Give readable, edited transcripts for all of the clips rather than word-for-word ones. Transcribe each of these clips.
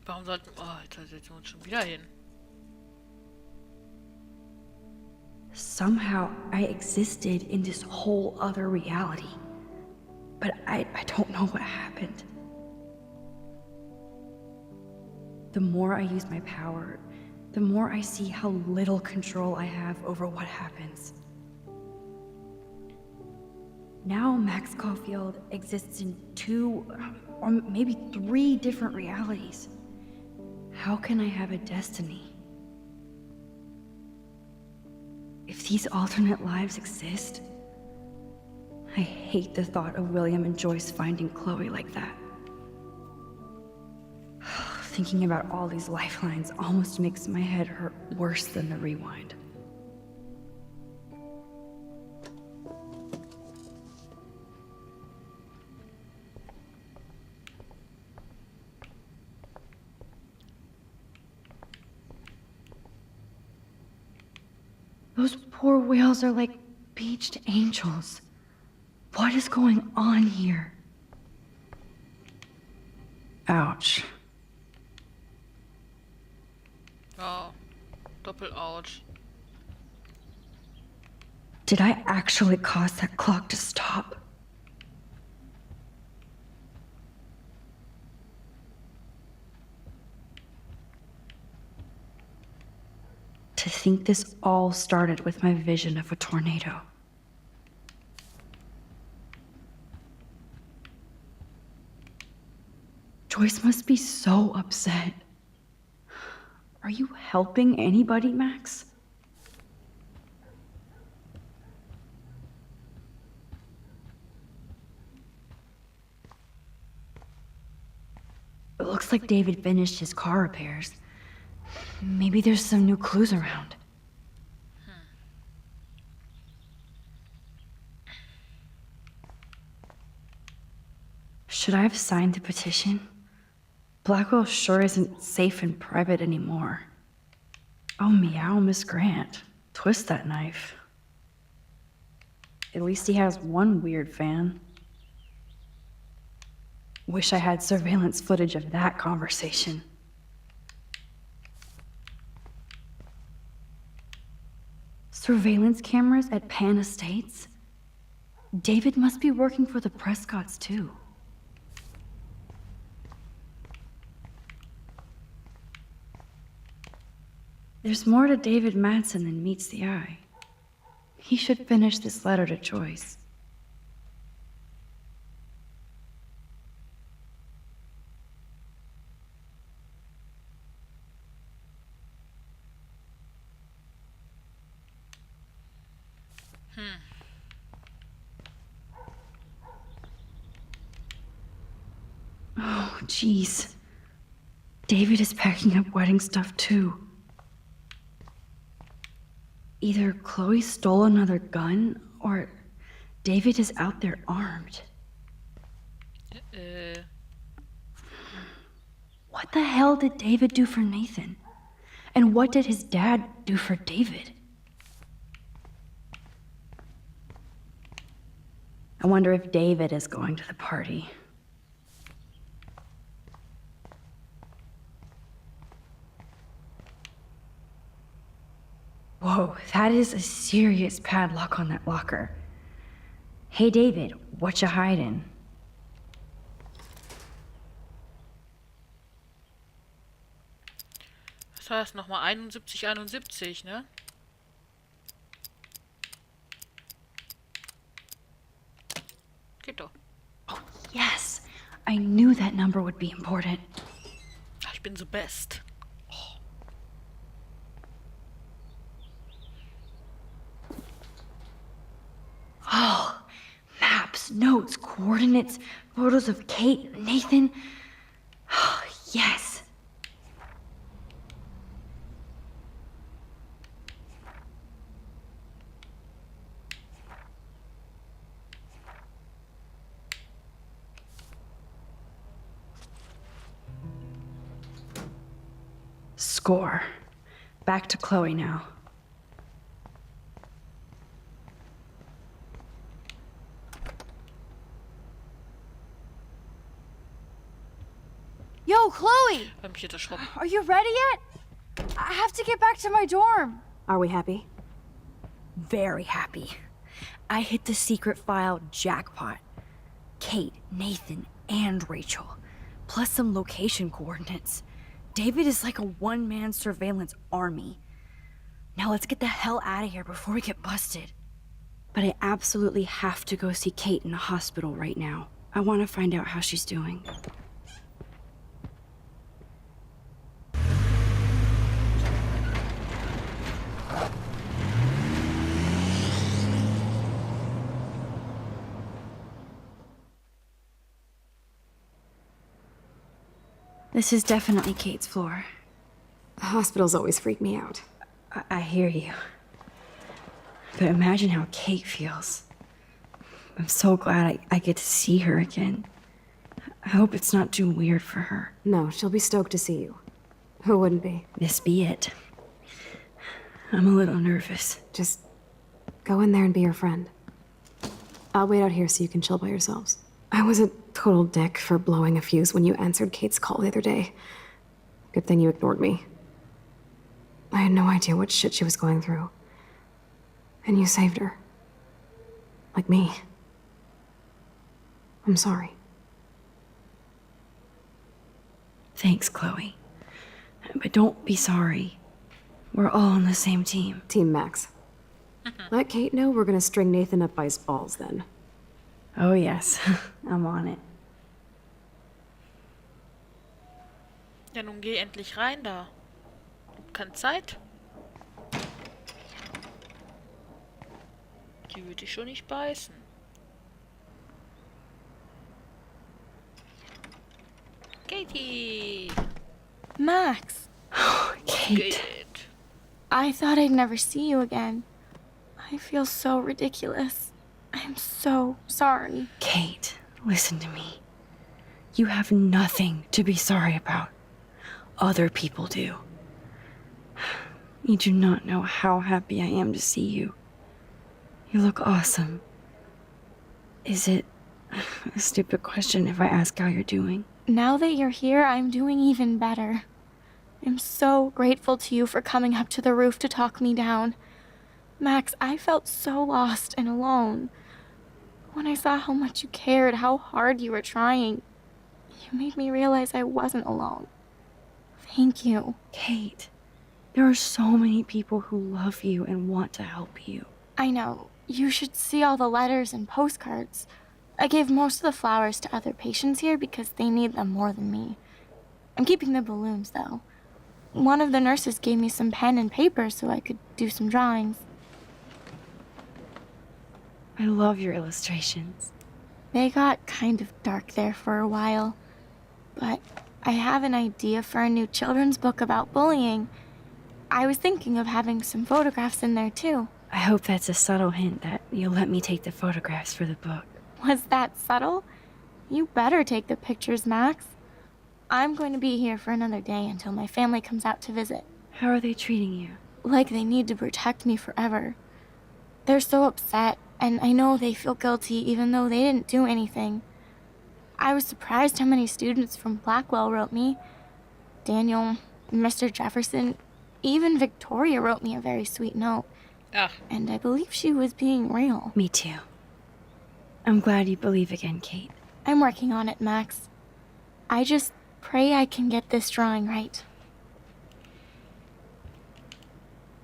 Warum sollten... Oh, jetzt setzen wir uns schon wieder hin. Somehow I existed in this whole other reality. But I don't know what happened. The more I use my power, the more I see how little control I have over what happens. Now Max Caulfield exists in 2, or maybe 3 different realities. How can I have a destiny? If these alternate lives exist, I hate the thought of William and Joyce finding Chloe like that. Thinking about all these lifelines almost makes my head hurt worse than the rewind. Those poor whales are like beached angels. What is going on here? Ouch. Oh, Doppel-Ouch. Did I actually cause that clock to stop? To think this all started with my vision of a tornado. Joyce must be so upset. Are you helping anybody, Max? It looks like David finished his car repairs. Maybe there's some new clues around. Should I have signed the petition? Blackwell sure isn't safe and private anymore. Oh, meow, Miss Grant. Twist that knife. At least he has one weird fan. Wish I had surveillance footage of that conversation. Surveillance cameras at Pan Estates? David must be working for the Prescotts, too. There's more to David Madsen than meets the eye. He should finish this letter to Joyce. Oh, jeez. David is packing up wedding stuff, too. Either Chloe stole another gun, or David is out there armed. What the hell did David do for Nathan? And what did his dad do for David? I wonder if David is going to the party. Whoa, that is a serious padlock on that locker. Hey David, what you hiding? Was war das nochmal? 71, ne? Geht doch. Oh, yes! I knew that number would be important. Ach, ich bin so best. Oh, maps, notes, coordinates, photos of Kate, Nathan. Oh, yes. Score. Back to Chloe now. Yo, Chloe! Hab mich jetzt erschrocken. Are you ready yet? I have to get back to my dorm. Are we happy? Very happy. I hit the secret file jackpot. Kate, Nathan, and Rachel. Plus some location coordinates. David is like a one-man surveillance army. Now let's get the hell out of here before we get busted. But I absolutely have to go see Kate in the hospital right now. I want to find out how she's doing. This is definitely Kate's floor. Hospitals always freak me out. I hear you. But imagine how Kate feels. I'm so glad I get to see her again. I hope it's not too weird for her. No, she'll be stoked to see you. Who wouldn't be? This be it. I'm a little nervous. Just go in there and be your friend. I'll wait out here so you can chill by yourselves. I was a total dick for blowing a fuse when you answered Kate's call the other day. Good thing you ignored me. I had no idea what shit she was going through. And you saved her. Like me. I'm sorry. Thanks, Chloe. But don't be sorry. We're all on the same team. Team Max. Let Kate know we're gonna string Nathan up by his balls then. Oh yes, I'm on it. Ja, nun geh endlich rein da. Hab keine Zeit. Die würde ich schon nicht beißen. Katie! Max, Kate. Kate. I thought I'd never see you again. I feel so ridiculous. I'm so sorry. Kate, listen to me. You have nothing to be sorry about. Other people do. You do not know how happy I am to see you. You look awesome. Is it a stupid question if I ask how you're doing? Now that you're here, I'm doing even better. I'm so grateful to you for coming up to the roof to talk me down. Max, I felt so lost and alone. When I saw how much you cared, how hard you were trying, you made me realize I wasn't alone. Thank you. Kate, there are so many people who love you and want to help you. I know. You should see all the letters and postcards. I gave most of the flowers to other patients here because they need them more than me. I'm keeping the balloons, though. One of the nurses gave me some pen and paper so I could do some drawings. I love your illustrations. They got kind of dark there for a while. But I have an idea for a new children's book about bullying. I was thinking of having some photographs in there, too. I hope that's a subtle hint that you'll let me take the photographs for the book. Was that subtle? You better take the pictures, Max. I'm going to be here for another day until my family comes out to visit. How are they treating you? Like they need to protect me forever. They're so upset, and I know they feel guilty even though they didn't do anything. I was surprised how many students from Blackwell wrote me. Daniel, Mr. Jefferson, even Victoria wrote me a very sweet note. Ah, And I believe she was being real. Me too. I'm glad you believe again, Kate. I'm working on it, Max. I just pray I can get this drawing right.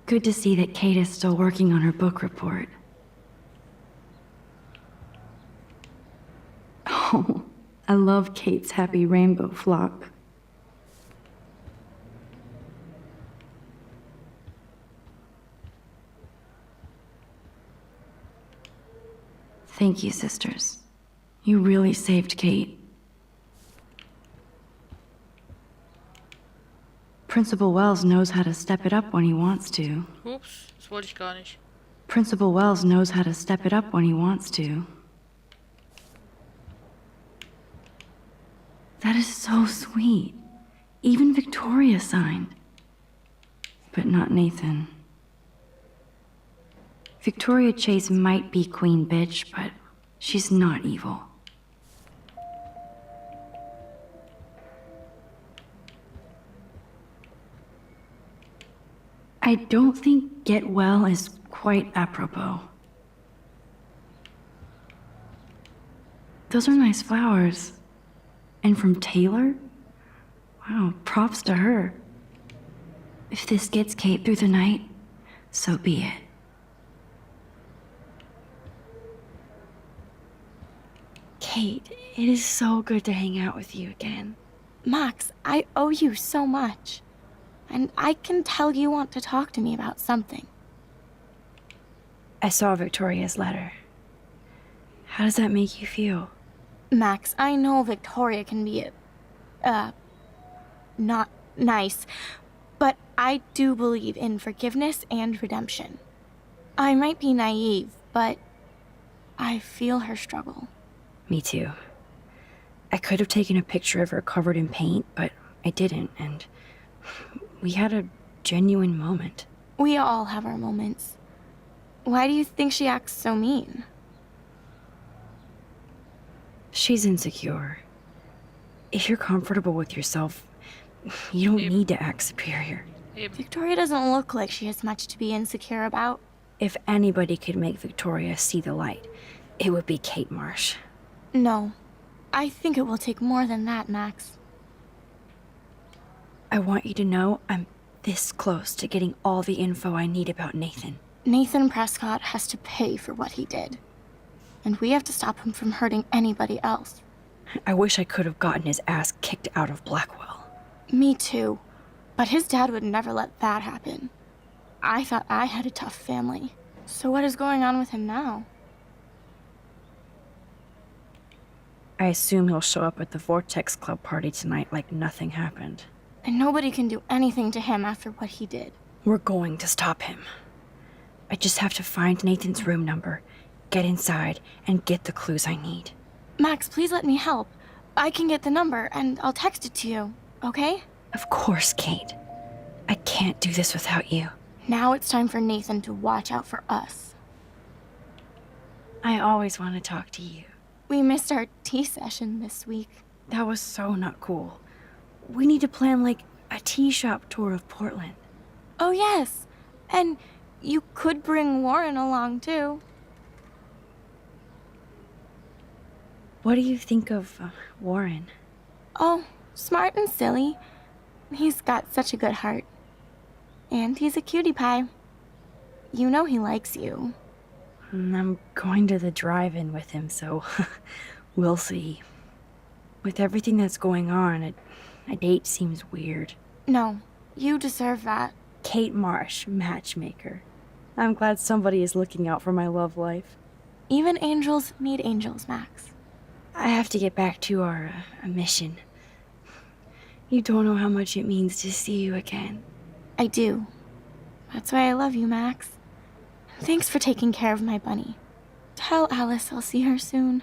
Good to see that Kate is still working on her book report. Oh, I love Kate's happy rainbow flock. Thank you, sisters. You really saved Kate. Principal Wells knows how to step it up when he wants to. ups, das wollte ich gar nicht. Principal Wells knows how to step it up when he wants to. That is so sweet. Even Victoria signed. But not Nathan. Victoria Chase might be Queen Bitch, but she's not evil. I don't think get well is quite apropos. Those are nice flowers. And from Taylor? Wow, props to her. If this gets Kate through the night, so be it. Kate, it is so good to hang out with you again. Max, I owe you so much. And I can tell you want to talk to me about something. I saw Victoria's letter. How does that make you feel? Max, I know Victoria can be not nice, but I do believe in forgiveness and redemption. I might be naive, but I feel her struggle. Me too. I could have taken a picture of her covered in paint, but I didn't, and we had a genuine moment. We all have our moments. Why do you think she acts so mean? She's insecure. If you're comfortable with yourself, you don't need to act superior. Victoria doesn't look like she has much to be insecure about. If anybody could make Victoria see the light, it would be Kate Marsh. No. I think it will take more than that, Max. I want you to know I'm this close to getting all the info I need about Nathan. Nathan Prescott has to pay for what he did. And we have to stop him from hurting anybody else. I wish I could have gotten his ass kicked out of Blackwell. Me too. But his dad would never let that happen. I thought I had a tough family. So what is going on with him now? I assume he'll show up at the Vortex Club party tonight like nothing happened. And nobody can do anything to him after what he did. We're going to stop him. I just have to find Nathan's room number, get inside, and get the clues I need. Max, please let me help. I can get the number, and I'll text it to you, okay? Of course, Kate. I can't do this without you. Now it's time for Nathan to watch out for us. I always want to talk to you. We missed our tea session this week. That was so not cool. We need to plan, like, a tea shop tour of Portland. Oh, yes. And you could bring Warren along, too. What do you think of Warren? Oh, smart and silly. He's got such a good heart. And he's a cutie pie. You know he likes you. I'm going to the drive-in with him, so we'll see. With everything that's going on, a date seems weird. No, you deserve that. Kate Marsh, matchmaker. I'm glad somebody is looking out for my love life. Even angels need angels, Max. I have to get back to our mission. You don't know how much it means to see you again. I do. That's why I love you, Max. Thanks for taking care of my bunny. Tell Alice I'll see her soon.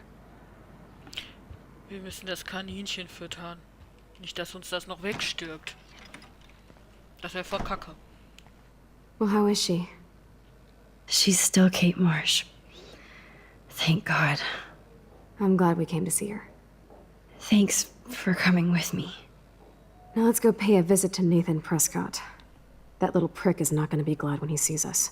Wir müssen das Kaninchen füttern. Nicht, dass uns das noch wegstirbt. Das wäre voll Kacke. Well, how is she? She's still Kate Marsh. Thank God. I'm glad we came to see her. Thanks for coming with me. Now let's go pay a visit to Nathan Prescott. That little prick is not going to be glad when he sees us.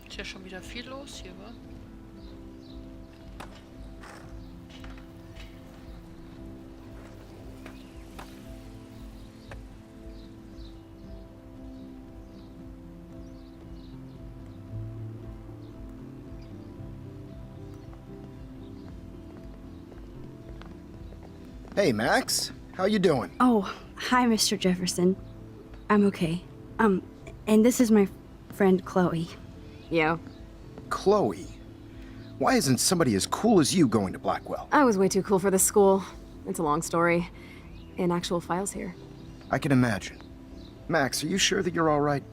Ist ja schon wieder viel los hier, wa? Hey, Max. How you doing? Oh, hi, Mr. Jefferson. I'm okay. And this is my friend Chloe. Yo. Chloe. Why isn't somebody as cool as you going to Blackwell? I was way too cool for this school. It's a long story. In actual files here. I can imagine. Max, are you sure that you're all right?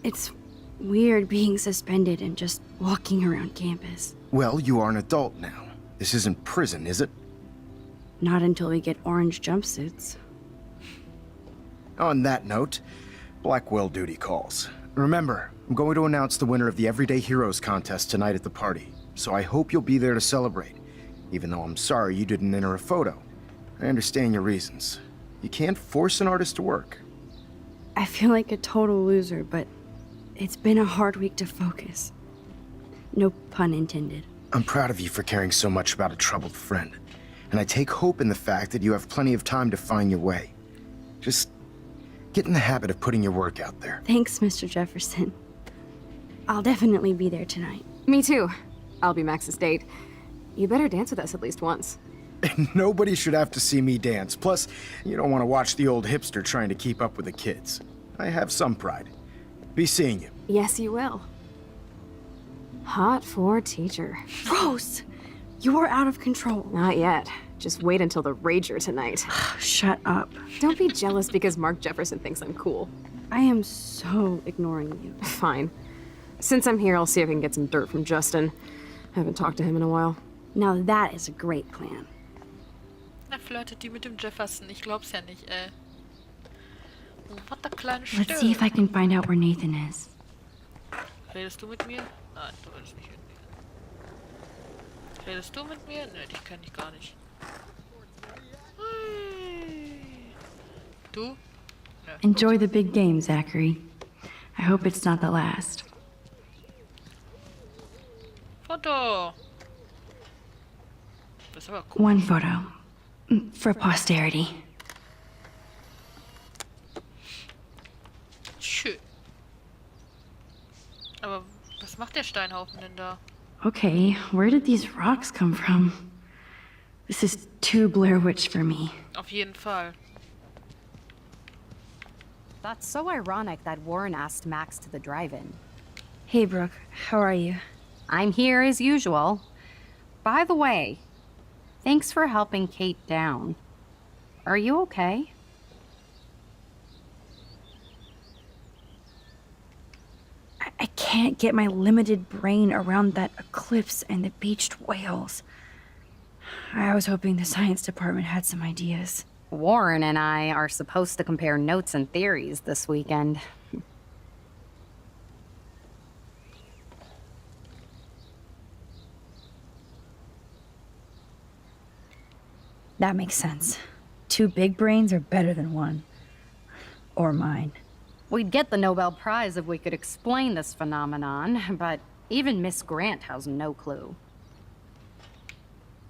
It's weird being suspended and just walking around campus. Well, you are an adult now. This isn't prison, is it? Not until we get orange jumpsuits. On that note, Blackwell duty calls. Remember, I'm going to announce the winner of the Everyday Heroes contest tonight at the party, so I hope you'll be there to celebrate, even though I'm sorry you didn't enter a photo. I understand your reasons. You can't force an artist to work. I feel like a total loser, but it's been a hard week to focus. No pun intended. I'm proud of you for caring so much about a troubled friend, and I take hope in the fact that you have plenty of time to find your way. Just get in the habit of putting your work out there. Thanks, Mr. Jefferson. I'll definitely be there tonight. Me too. I'll be Max's date. You better dance with us at least once. Nobody should have to see me dance. Plus, you don't want to watch the old hipster trying to keep up with the kids. I have some pride. Be seeing you. Yes, you will. Hot for teacher. Rose! You are out of control. Not yet. Just wait until the rager tonight. Shut up. Don't be jealous because Mark Jefferson thinks I'm cool. I am so ignoring you. Fine. Since I'm here, I'll see if I can get some dirt from Justin. I haven't talked to him in a while. Now that is a great plan. Na, flirtet die mit dem Jefferson. Ich glaub's ja nicht, ey. Was der kleine Let's see if I can find out where Nathan is. Redest du mit mir? Nein, du redest nicht mit mir. Redest du mit mir? Ne, dich kenn ich gar nicht. Du? Ne. Enjoy the big game, Zachary. I hope it's not the last. Foto! Das ist aber cool. One photo. For posterity. Schön. Aber was macht der Steinhaufen denn da? Okay, where did these rocks come from? This is too Blair Witch for me. Auf jeden Fall. That's so ironic that Warren asked Max to the drive-in. Hey, Brooke. How are you? I'm here as usual. By the way, thanks for helping Kate down. Are you okay? I can't get my limited brain around that eclipse and the beached whales. I was hoping the science department had some ideas. Warren and I are supposed to compare notes and theories this weekend. That makes sense. Two big brains are better than one. Or mine. We'd get the Nobel Prize if we could explain this phenomenon, but even Miss Grant has no clue.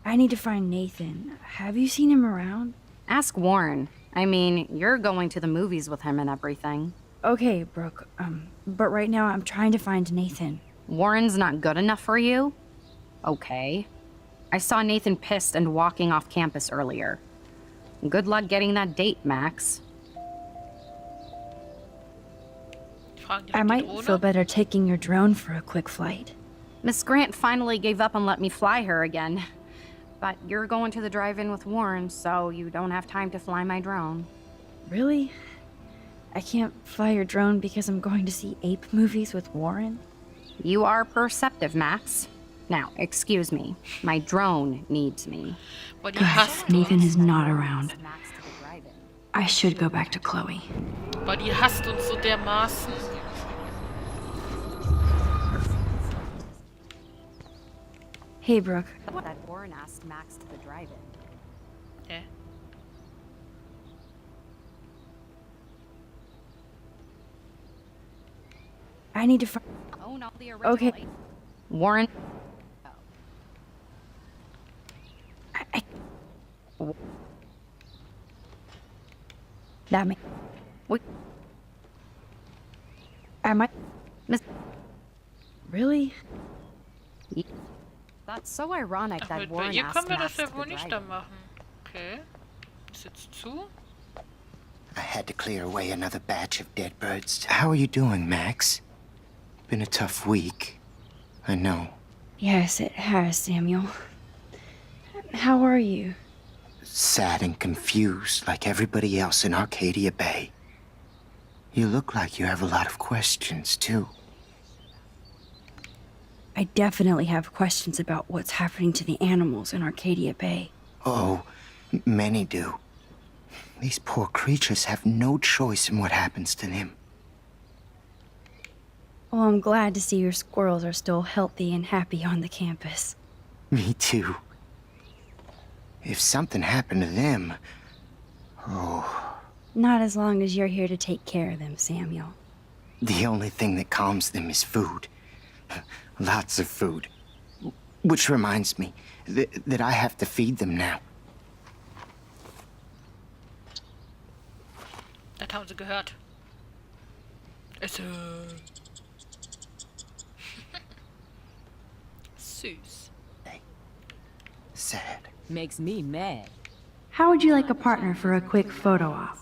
I need to find Nathan. Have you seen him around? Ask Warren. I mean, you're going to the movies with him and everything. Okay, Brooke. But right now I'm trying to find Nathan. Warren's not good enough for you? Okay. I saw Nathan pissed and walking off campus earlier. Good luck getting that date, Max. Fragen direkt I die might Drohne. feel better taking your drone for a quick flight. Miss Grant finally gave up and let me fly her again. But you're going to the drive-in with Warren, so you don't have time to fly my drone. Really? I can't fly your drone because I'm going to see ape movies with Warren? You are perceptive, Max. Now, excuse me. My drone needs me. Boah, die Good. hasst Nathan uns. is not around. Max to the drive-in. I should go back to Chloe. Boah, die hasst uns so dermaßen. Hey, Brooke. That Warren asked Max to the drive-in. Hä? I need to find. Oh, not the original. Okay. Warren. That may. What? I might. Miss. Really? That's so ironic Ach, that bei Warren ihr asked können wir Max das to ja wohl the nicht da drive-in. machen. Okay. Ist jetzt zu? I had to clear away another batch of dead birds. How are you doing, Max? Been a tough week. I know. Yes, it has, Samuel. How are you? Sad and confused like everybody else in Arcadia Bay. You look like you have a lot of questions, too. I definitely have questions about what's happening to the animals in Arcadia Bay. Oh, many do. These poor creatures have no choice in what happens to them. Well, I'm glad to see your squirrels are still healthy and happy on the campus. Me too. If something happened to them... Oh, Not as long as you're here to take care of them, Samuel. the only thing that calms them is food. Lots of food. Which reminds me that I have to feed them now. Das haben sie gehört. Essen. Süß. Sad. Makes me mad. How would you like a partner for a quick photo op?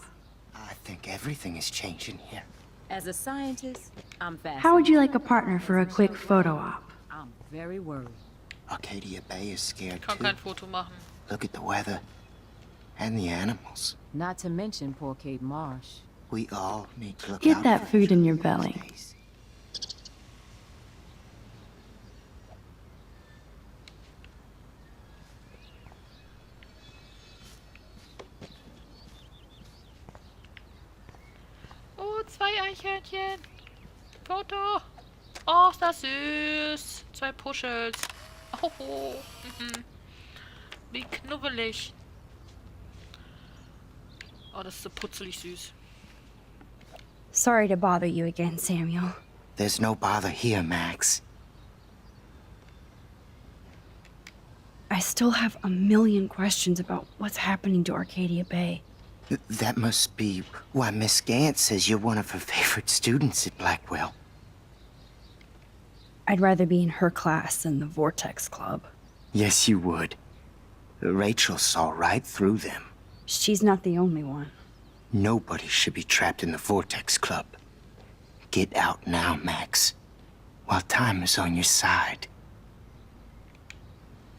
I think everything is changing here. As a scientist, I'm fascinated. How would you like a partner for a quick photo op? I'm very worried. Arcadia Bay is scared Kann too. kein Foto machen. Look at the weather. And the animals. Not to mention poor Kate Marsh. We all need to look Get out that for food each in your other these belly. days. Oh, 2 Eichhörnchen. Foto. Oh, ist das süß. 2 Puschels. Oh, mhm. Wie knubbelig. Oh, das ist so putzelig süß. Sorry to bother you again, Samuel. There's no bother here, Max. I still have a million questions about what's happening to Arcadia Bay. That must be why Miss Gant says you're one of her favorite students at Blackwell. I'd rather be in her class than the Vortex Club. Yes, you would. Rachel saw right through them. She's not the only one. Nobody should be trapped in the Vortex Club. Get out now, Max, while time is on your side.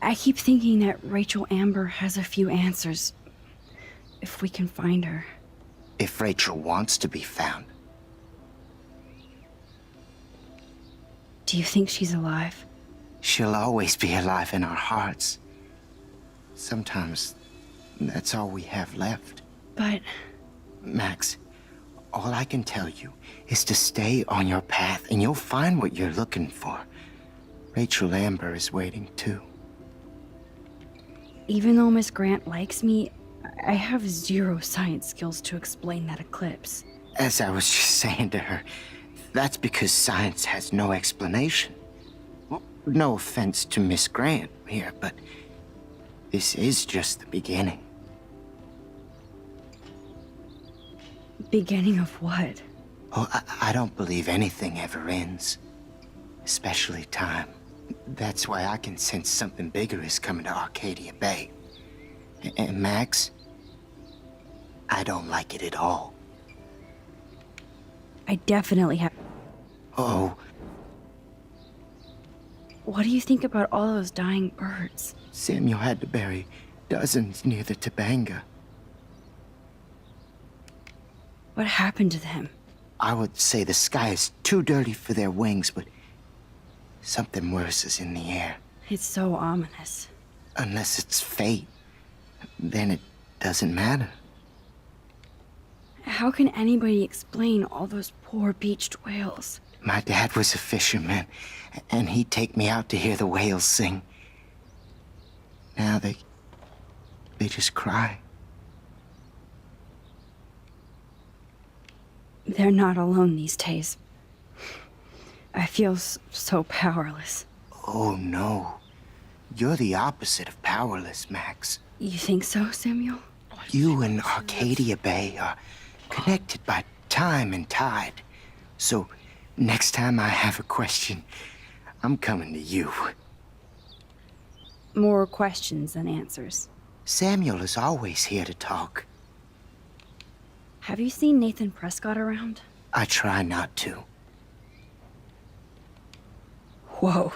I keep thinking that Rachel Amber has a few answers. If we can find her. If Rachel wants to be found. Do you think she's alive? She'll always be alive in our hearts. Sometimes that's all we have left. But Max, all I can tell you is to stay on your path and you'll find what you're looking for. Rachel Amber is waiting too. even though Miss Grant likes me, I have zero science skills to explain that eclipse. As I was just saying to her, that's because science has no explanation. Well, no offense to Miss Grant here, but this is just the beginning. Beginning of what? Oh, I don't believe anything ever ends. Especially time. That's why I can sense something bigger is coming to Arcadia Bay. And Max, I don't like it at all. I definitely have. Oh, What do you think about all those dying birds? Samuel had to bury dozens near the Tabanga. What happened to them? I would say the sky is too dirty for their wings, but something worse is in the air. It's so ominous. Unless it's fate, then it doesn't matter. How can anybody explain all those poor beached whales? My dad was a fisherman, and he'd take me out to hear the whales sing. Now they just cry. They're not alone these days. I feel so powerless. Oh no, you're the opposite of powerless, Max. You think so, Samuel? You and Arcadia Bay are connected by time and tide. So, next time I have a question, I'm coming to you. More questions than answers. Samuel is always here to talk. Have you seen Nathan Prescott around? I try not to. Whoa,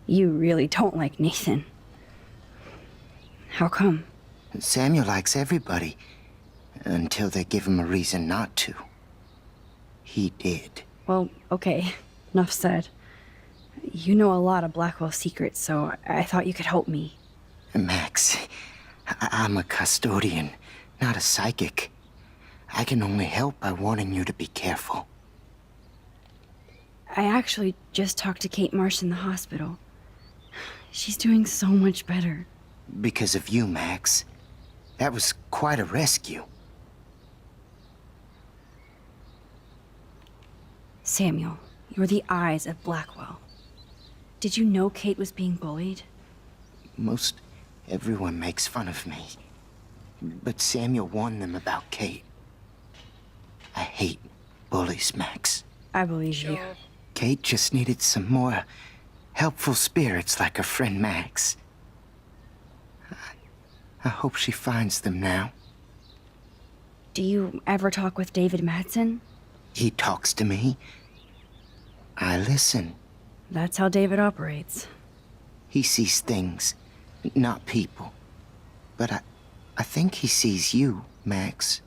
you really don't like Nathan. How come? Samuel likes everybody, until they give him a reason not to. He did. Well, okay, enough said. You know a lot of Blackwell secrets, so I thought you could help me. Max, I'm a custodian, not a psychic. I can only help by warning you to be careful. I actually just talked to Kate Marsh in the hospital. She's doing so much better. Because of you, Max. That was quite a rescue. Samuel, you're the eyes of Blackwell. Did you know Kate was being bullied? Most everyone makes fun of me. But Samuel warned them about Kate. I hate bullies, Max. I believe you. Sure. Kate just needed some more helpful spirits like her friend Max. I hope she finds them now. Do you ever talk with David Madsen? He talks to me. I listen. That's how David operates. He sees things, not people. But I think he sees you, Max.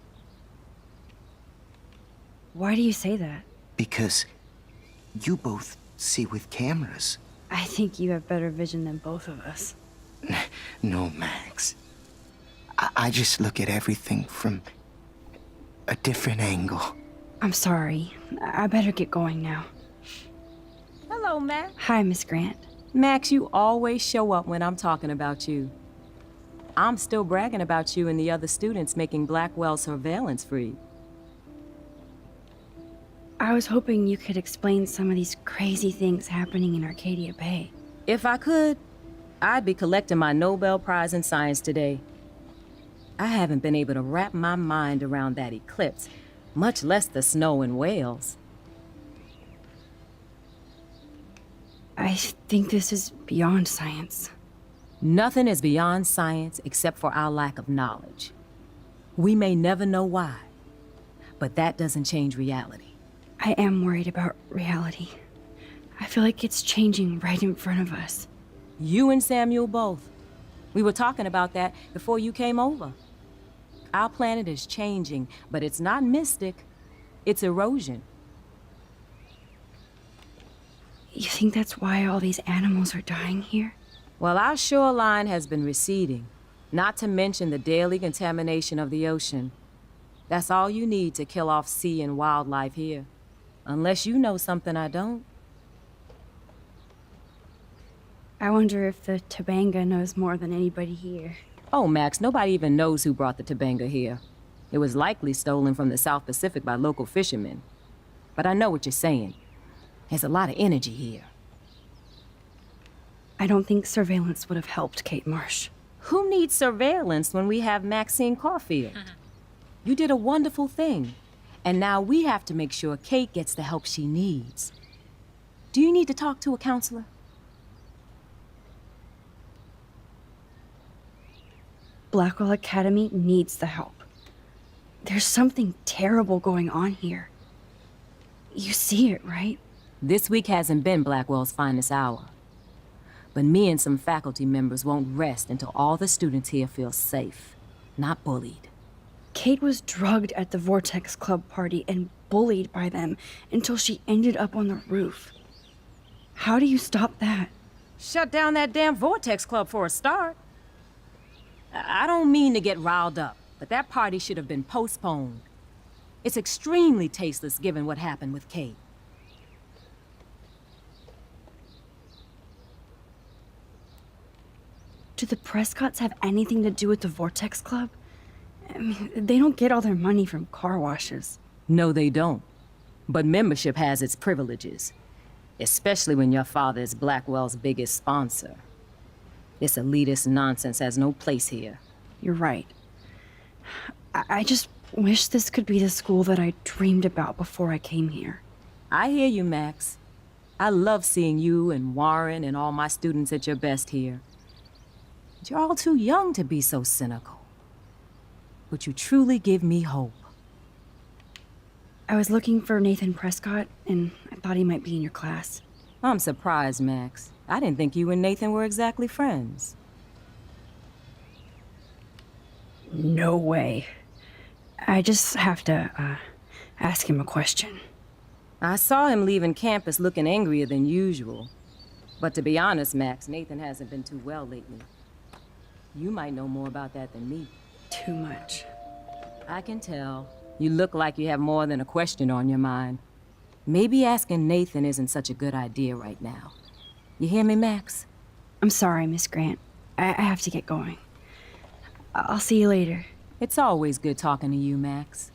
Why do you say that? Because you both see with cameras. I think you have better vision than both of us. No, Max. I just look at everything from a different angle. I'm sorry. I better get going now. Hello, Max. Hi, Miss Grant. Max, you always show up when I'm talking about you. I'm still bragging about you and the other students making Blackwell surveillance free. I was hoping you could explain some of these crazy things happening in Arcadia Bay. If I could, I'd be collecting my Nobel Prize in Science today. I haven't been able to wrap my mind around that eclipse, much less the snow in Wales. I think this is beyond science. Nothing is beyond science except for our lack of knowledge. We may never know why, but that doesn't change reality. I am worried about reality. I feel like it's changing right in front of us. You and Samuel both. We were talking about that before you came over. Our planet is changing, but it's not mystic. It's erosion. You think that's why all these animals are dying here? Well, our shoreline has been receding, not to mention the daily contamination of the ocean. That's all you need to kill off sea and wildlife here. Unless you know something I don't. I wonder if the Tabanga knows more than anybody here. Oh, Max, nobody even knows who brought the Tabanga here. It was likely stolen from the South Pacific by local fishermen. But I know what you're saying. There's a lot of energy here. I don't think surveillance would have helped Kate Marsh. Who needs surveillance when we have Maxine Caulfield? You did a wonderful thing. And now we have to make sure Kate gets the help she needs. Do you need to talk to a counselor? Blackwell Academy needs the help. There's something terrible going on here. You see it, right? This week hasn't been Blackwell's finest hour. But me and some faculty members won't rest until all the students here feel safe, not bullied. Kate was drugged at the Vortex Club party and bullied by them until she ended up on the roof. How do you stop that? Shut down that damn Vortex Club for a start. I don't mean to get riled up, but that party should have been postponed. It's extremely tasteless given what happened with Kate. Do the Prescotts have anything to do with the Vortex Club? I mean, they don't get all their money from car washes. No, they don't. But membership has its privileges. Especially when your father is Blackwell's biggest sponsor. This elitist nonsense has no place here. You're right. I just wish this could be the school that I dreamed about before I came here. I hear you, Max. I love seeing you and Warren and all my students at your best here. But you're all too young to be so cynical. But you truly give me hope. I was looking for Nathan Prescott, and I thought he might be in your class. I'm surprised, Max. I didn't think you and Nathan were exactly friends. No way. I just have to, ask him a question. I saw him leaving campus looking angrier than usual. But to be honest, Max, Nathan hasn't been too well lately. You might know more about that than me. Too much. I can tell. You look like you have more than a question on your mind. Maybe asking Nathan isn't such a good idea right now. You hear me, Max? I'm sorry, Miss Grant. I have to get going. I'll see you later. It's always good talking to you, Max.